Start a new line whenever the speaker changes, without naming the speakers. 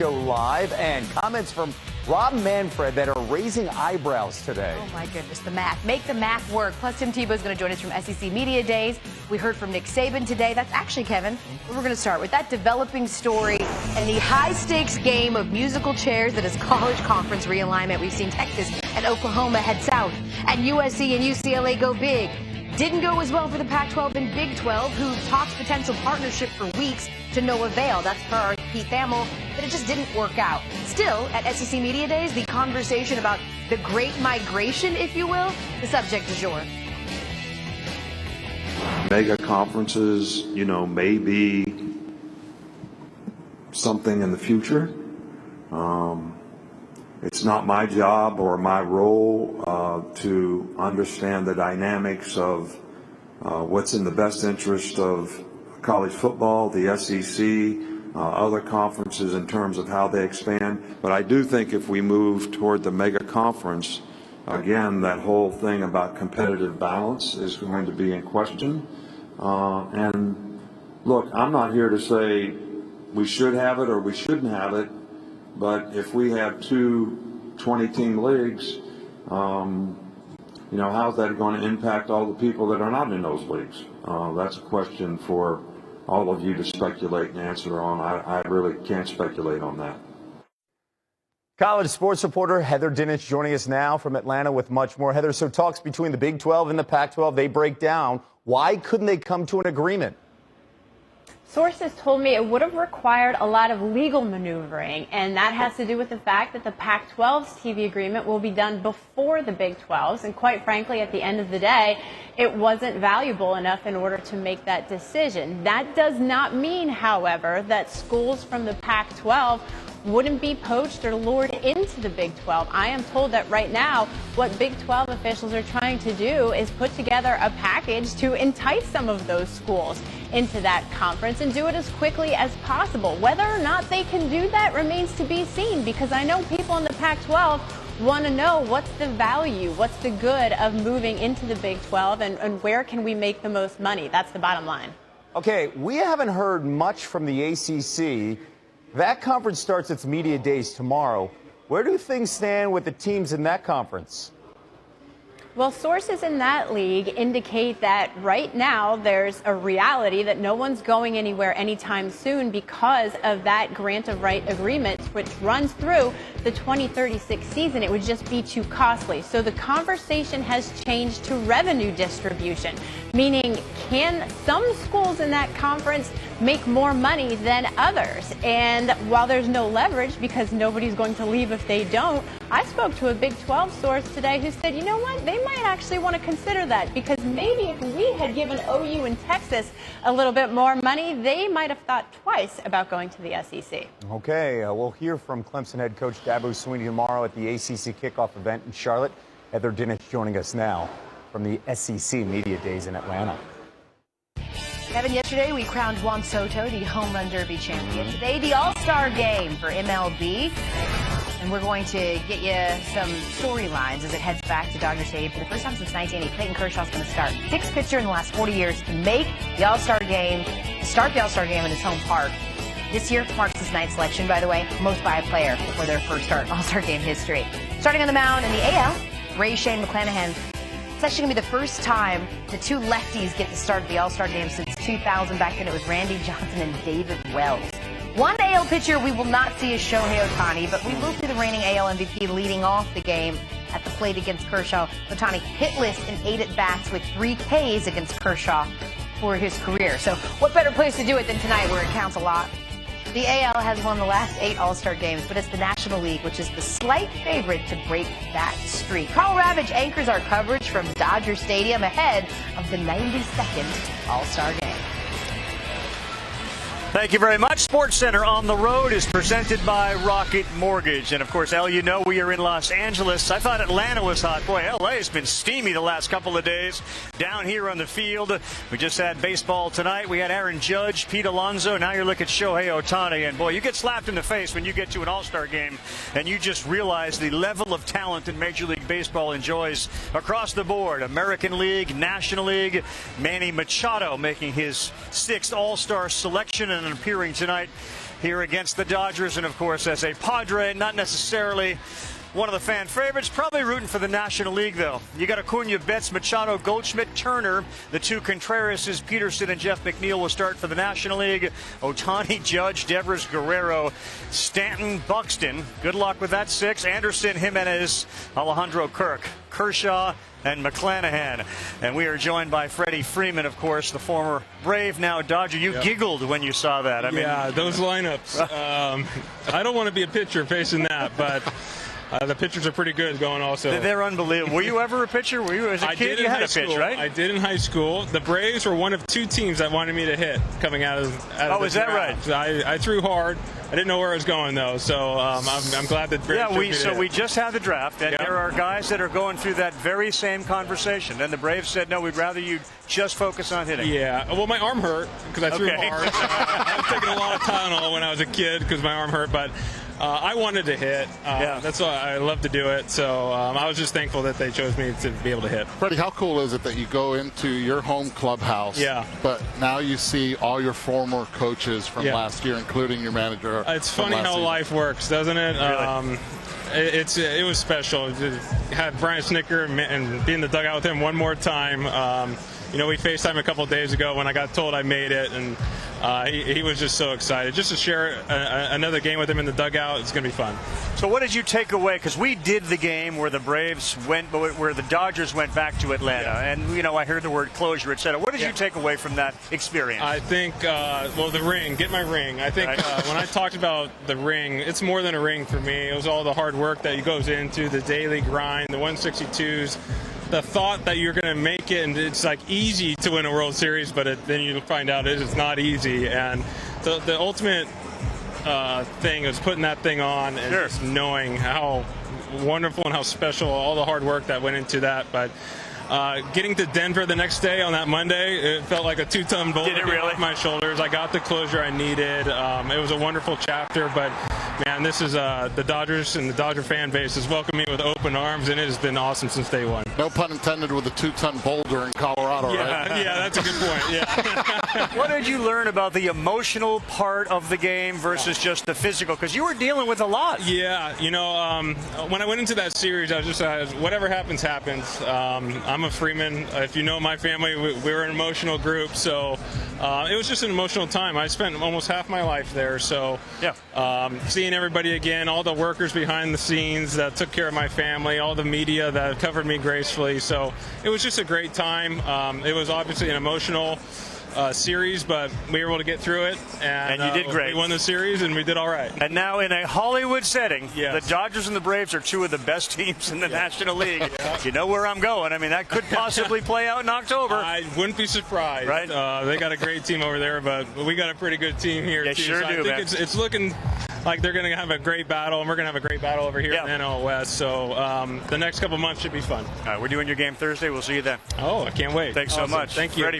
Show live, and comments from Rob Manfred that are raising eyebrows today.
Oh my goodness, the math. Make the math work. Plus, Tim Tebow is going to join us from SEC Media Days. We heard from Nick Saban today. That's actually, Kevin, where we're going to start with that developing story and the high-stakes game of musical chairs that is college conference realignment. We've seen Texas and Oklahoma head south, and USC and UCLA go big. Didn't go as well for the Pac-12 and Big 12, who talked potential partnership for weeks to no avail. That's per our Pete Thamel, but it just didn't work out. Still, at SEC Media Days, the conversation about the great migration, if you will, the subject du jour.
Mega conferences, may be something in the future. It's not my job or my role to understand the dynamics of what's in the best interest of college football, the SEC, other conferences in terms of how they expand. But I do think if we move toward the mega conference, again, that whole thing about competitive balance is going to be in question. And look, I'm not here to say we should have it or we shouldn't have it. But if we have two 20-team leagues, how's that going to impact all the people that are not in those leagues? That's a question for all of you to speculate and answer on. I really can't speculate on that.
College sports reporter Heather Dinich joining us now from Atlanta with much more. Heather, so talks between the Big 12 and the Pac-12, they break down. Why couldn't they come to an agreement?
Sources told me it would have required a lot of legal maneuvering, and that has to do with the fact that the Pac-12's TV agreement will be done before the Big 12's, and quite frankly, at the end of the day, it wasn't valuable enough in order to make that decision. That does not mean, however, that schools from the Pac-12 wouldn't be poached or lured into the Big 12. I am told that right now what Big 12 officials are trying to do is put together a package to entice some of those schools into that conference and do it as quickly as possible. Whether or not they can do that remains to be seen, because I know people in the Pac-12 want to know what's the value, what's the good of moving into the Big 12, and where can we make the most money. That's the bottom line.
Okay, we haven't heard much from the ACC. That conference starts its media days tomorrow. Where do things stand with the teams in that conference?
Well, sources in that league indicate that right now there's a reality that no one's going anywhere anytime soon because of that grant of right agreement, which runs through the 2036 season. It would just be too costly. So the conversation has changed to revenue distribution, meaning can some schools in that conference make more money than others? And while there's no leverage because nobody's going to leave if they don't, I spoke to a Big 12 source today who said, you know what, they might actually want to consider that, because maybe if we had given OU and Texas a little bit more money, they might have thought twice about going to the SEC.
Okay, we'll hear from Clemson head coach Dabo Swinney tomorrow at the ACC kickoff event in Charlotte. Heather Dinich joining us now from the SEC Media Days in Atlanta.
Kevin, yesterday we crowned Juan Soto the Home Run Derby champion. Today, the All-Star Game for MLB. And we're going to get you some storylines as it heads back to Dodger Stadium. For the first time since 1980, Clayton Kershaw's going to start. Sixth pitcher in the last 40 years to make the All-Star Game, start the All-Star Game in his home park. This year marks his ninth selection, by the way, most by a player for their first start All-Star Game history. Starting on the mound in the AL, Ray Shane McClanahan. It's actually going to be the first time the two lefties get to start the All-Star Game since 2000. Back then it was Randy Johnson and David Wells. One AL pitcher we will not see is Shohei Ohtani, but we will see the reigning AL MVP leading off the game at the plate against Kershaw. Ohtani hitless in 8 at-bats with 3 Ks against Kershaw for his career. So what better place to do it than tonight, where it counts a lot? The AL has won the last 8 All-Star games, but it's the National League, which is the slight favorite to break that streak. Carl Ravitch anchors our coverage from Dodger Stadium ahead of the 92nd All-Star Game.
Thank you very much. SportsCenter on the Road is presented by Rocket Mortgage. And, of course, Al, you know we are in Los Angeles. I thought Atlanta was hot. Boy, L.A. has been steamy the last couple of days down here on the field. We just had baseball tonight. We had Aaron Judge, Pete Alonso. Now you're looking at Shohei Ohtani. And, boy, you get slapped in the face when you get to an All-Star game and you just realize the level of talent that Major League Baseball enjoys across the board. American League, National League. Manny Machado making his 6th All-Star selection and appearing tonight here against the Dodgers. And, of course, as a Padre, not necessarily one of the fan favorites, probably rooting for the National League, though. You got Acuna, Betts, Machado, Goldschmidt, Turner. The two Contrerases, Peterson and Jeff McNeil, will start for the National League. Ohtani, Judge, Devers, Guerrero, Stanton, Buxton. Good luck with that six. Anderson, Jimenez, Alejandro Kirk, Kershaw, and McClanahan. And we are joined by Freddie Freeman, of course, the former Brave, now Dodger. You giggled when you saw that. I mean,
yeah, those lineups. I don't want to be a pitcher facing that, but the pitchers are pretty good going also.
They're unbelievable. Were you ever a pitcher? Were you as a kid? You had a pitch, right?
I did in high school. The Braves were one of two teams that wanted me to hit coming out of the
is that
draft.
right?
I threw hard. I didn't know where I was going, though, so I'm glad that Braves
we just had the draft, and there are guys that are going through that very same conversation. And the Braves said, no, we'd rather you just focus on hitting.
Yeah, well, my arm hurt because I threw hard. I was taking a lot of Tylenol when I was a kid because my arm hurt, but I wanted to hit. That's why I love to do it. So I was just thankful that they chose me to be able to hit.
Freddie, how cool is it that you go into your home clubhouse, but now you see all your former coaches from last year, including your manager?
It's funny how life works, doesn't it?
Really?
It was special to have Brian Snicker and be in the dugout with him one more time. We FaceTimed a couple of days ago when I got told I made it, and he was just so excited. Just to share another game with him in the dugout, it's going to be fun.
So what did you take away? Because we did the game where the Braves where the Dodgers went back to Atlanta, and I heard the word closure, etc. What did you take away from that experience?
I think, the ring, get my ring. I think when I talked about the ring, it's more than a ring for me. It was all the hard work that goes into the daily grind, the 162s. The thought that you're going to make it, and it's like easy to win a World Series, but then you find out it's not easy. And the ultimate thing is putting that thing on and just knowing how wonderful and how special all the hard work that went into that. But getting to Denver the next day on that Monday, it felt like a 2-ton boulder off my shoulders. I got the closure I needed. It was a wonderful chapter, but man, this is the Dodgers and the Dodger fan base has welcomed me with open arms, and it has been awesome since day one.
No pun intended with a 2-ton boulder in Colorado, right?
Yeah, that's a good point. Yeah.
What did you learn about the emotional part of the game versus just the physical? Because you were dealing with a lot.
Yeah, when I went into that series, I was just whatever happens, happens. I'm a Freeman. If you know my family, we were an emotional group, so it was just an emotional time. I spent almost half my life there, so seeing everybody again, all the workers behind the scenes that took care of my family, all the media that covered me gracefully. So it was just a great time. It was obviously an emotional series, but we were able to get through it. And
you did great.
We won the series, and we did all right.
And now in a Hollywood setting, the Dodgers and the Braves are two of the best teams in the National League. You know where I'm going. I mean, that could possibly play out in October.
I wouldn't be surprised.
Right?
They got a great team over there, but we got a pretty good team here,
too. Sure
so
do,
I think it's looking like they're going to have a great battle, and we're going to have a great battle over here in the NL West. So the next couple months should be fun.
All right, we're doing your game Thursday. We'll see you then.
Oh, I can't wait.
Thanks so much.
Thank you.
Freddie